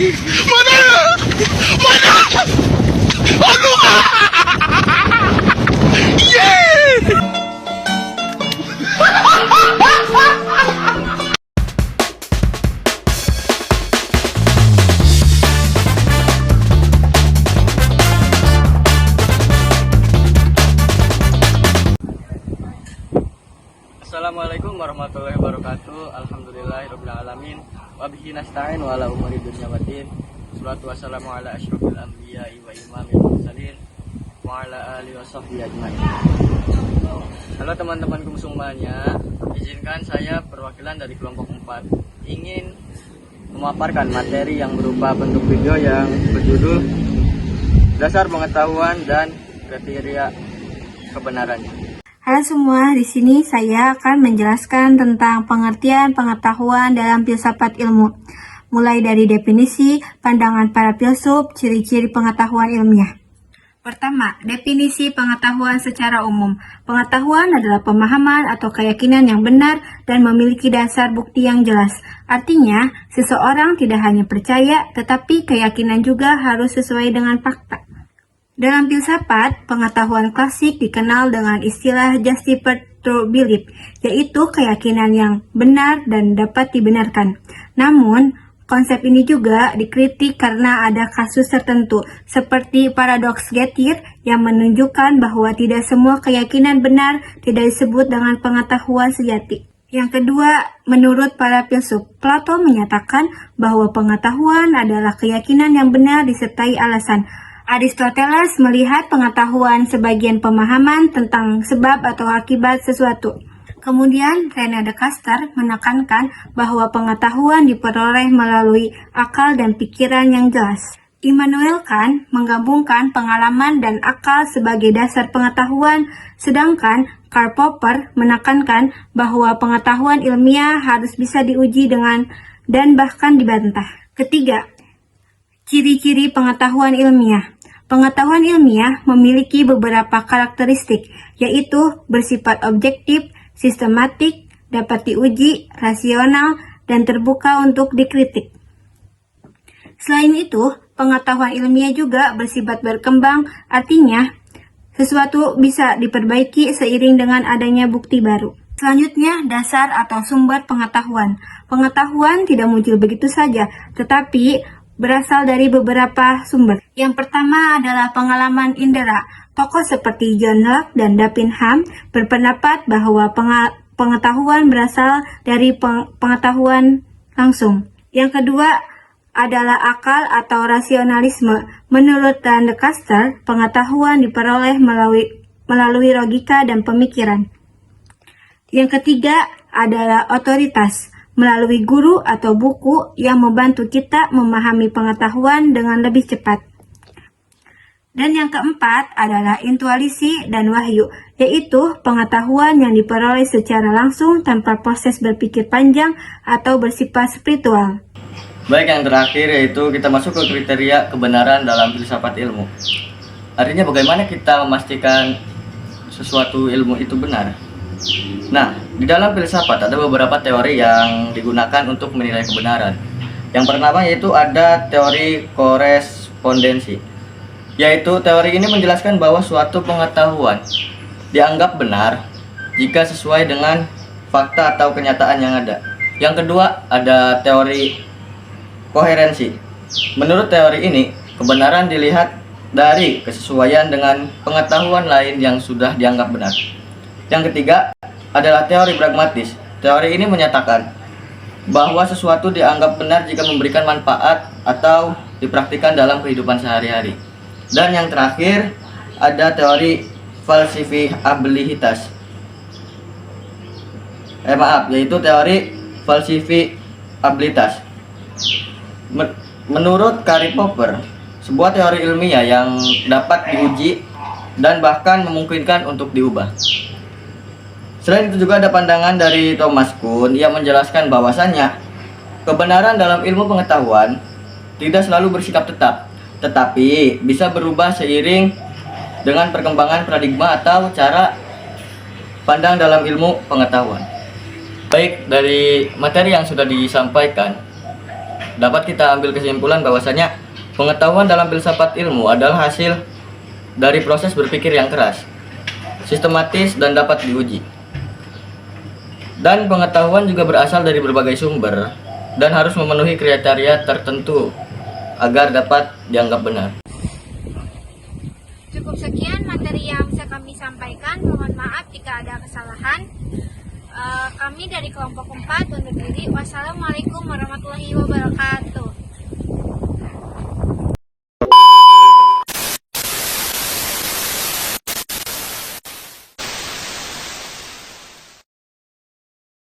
Mana? Mana? Aduh! Yeah! Assalamualaikum warahmatullahi wabarakatuh. Alhamdulillahirrabbilalamin. Wabihi nasta'in wa ala umuri dunya waddin. Salatu wassalamu ala asyrafil anbiya'i wa imamil mursalin wa ala alihi wa sahbihi ajmain. Halo teman-temanku semuanya, izinkan saya perwakilan dari kelompok 4 ingin memaparkan materi yang berupa bentuk video yang berjudul Dasar Pengetahuan dan Kriteria Kebenarannya. Halo semua, di sini saya akan menjelaskan tentang pengertian pengetahuan dalam filsafat ilmu. Mulai dari definisi, pandangan para filsuf, ciri-ciri pengetahuan ilmiah. Pertama, definisi pengetahuan secara umum. Pengetahuan adalah pemahaman atau keyakinan yang benar dan memiliki dasar bukti yang jelas. Artinya, seseorang tidak hanya percaya, tetapi keyakinan juga harus sesuai dengan fakta. Dalam filsafat, pengetahuan klasik dikenal dengan istilah justified true belief, yaitu keyakinan yang benar dan dapat dibenarkan. Namun, konsep ini juga dikritik karena ada kasus tertentu, seperti paradoks Gettier yang menunjukkan bahwa tidak semua keyakinan benar tidak disebut dengan pengetahuan sejati. Yang kedua, menurut para filsuf, Plato menyatakan bahwa pengetahuan adalah keyakinan yang benar disertai alasan. Aristoteles melihat pengetahuan sebagian pemahaman tentang sebab atau akibat sesuatu. Kemudian, René Descartes menekankan bahwa pengetahuan diperoleh melalui akal dan pikiran yang jelas. Immanuel Kant menggabungkan pengalaman dan akal sebagai dasar pengetahuan, sedangkan Karl Popper menekankan bahwa pengetahuan ilmiah harus bisa diuji dengan dan bahkan dibantah. Ketiga, ciri-ciri pengetahuan ilmiah. Pengetahuan ilmiah memiliki beberapa karakteristik, yaitu bersifat objektif, sistematik, dapat diuji, rasional, dan terbuka untuk dikritik. Selain itu, pengetahuan ilmiah juga bersifat berkembang, artinya sesuatu bisa diperbaiki seiring dengan adanya bukti baru. Selanjutnya, dasar atau sumber pengetahuan. Pengetahuan tidak muncul begitu saja, tetapi berasal dari beberapa sumber. Yang pertama adalah pengalaman indera. Tokoh seperti John Locke dan David Hume berpendapat bahwa pengetahuan berasal dari pengetahuan langsung. Yang kedua adalah akal atau rasionalisme. Menurut Descartes, pengetahuan diperoleh melalui logika dan pemikiran. Yang ketiga adalah otoritas, melalui guru atau buku yang membantu kita memahami pengetahuan dengan lebih cepat. Dan yang keempat adalah intuisi dan wahyu, yaitu pengetahuan yang diperoleh secara langsung tanpa proses berpikir panjang atau bersifat spiritual. Baik, yang terakhir yaitu kita masuk ke kriteria kebenaran dalam filsafat ilmu. Artinya bagaimana kita memastikan sesuatu ilmu itu benar? Nah, di dalam filsafat ada beberapa teori yang digunakan untuk menilai kebenaran. Yang pertama yaitu ada teori korespondensi, yaitu teori ini menjelaskan bahwa suatu pengetahuan dianggap benar jika sesuai dengan fakta atau kenyataan yang ada. Yang kedua ada teori koherensi. Menurut teori ini, kebenaran dilihat dari kesesuaian dengan pengetahuan lain yang sudah dianggap benar. Yang ketiga adalah teori pragmatis. Teori ini menyatakan bahwa sesuatu dianggap benar jika memberikan manfaat atau dipraktikkan dalam kehidupan sehari-hari. Dan yang terakhir ada teori falsifikabilitas. Yaitu teori falsifikabilitas. Menurut Karl Popper, sebuah teori ilmiah yang dapat diuji dan bahkan memungkinkan untuk diubah. Selain itu juga ada pandangan dari Thomas Kuhn yang menjelaskan bahwasannya kebenaran dalam ilmu pengetahuan tidak selalu bersikap tetap, tetapi bisa berubah seiring dengan perkembangan paradigma atau cara pandang dalam ilmu pengetahuan. Baik, dari materi yang sudah disampaikan, dapat kita ambil kesimpulan bahwasanya pengetahuan dalam filsafat ilmu adalah hasil dari proses berpikir yang keras, sistematis, dan dapat diuji. Dan pengetahuan juga berasal dari berbagai sumber dan harus memenuhi kriteria tertentu agar dapat dianggap benar. Cukup sekian materi yang bisa kami sampaikan. Mohon maaf jika ada kesalahan. Kami dari kelompok 4 undur diri. Wassalamualaikum warahmatullahi wabarakatuh.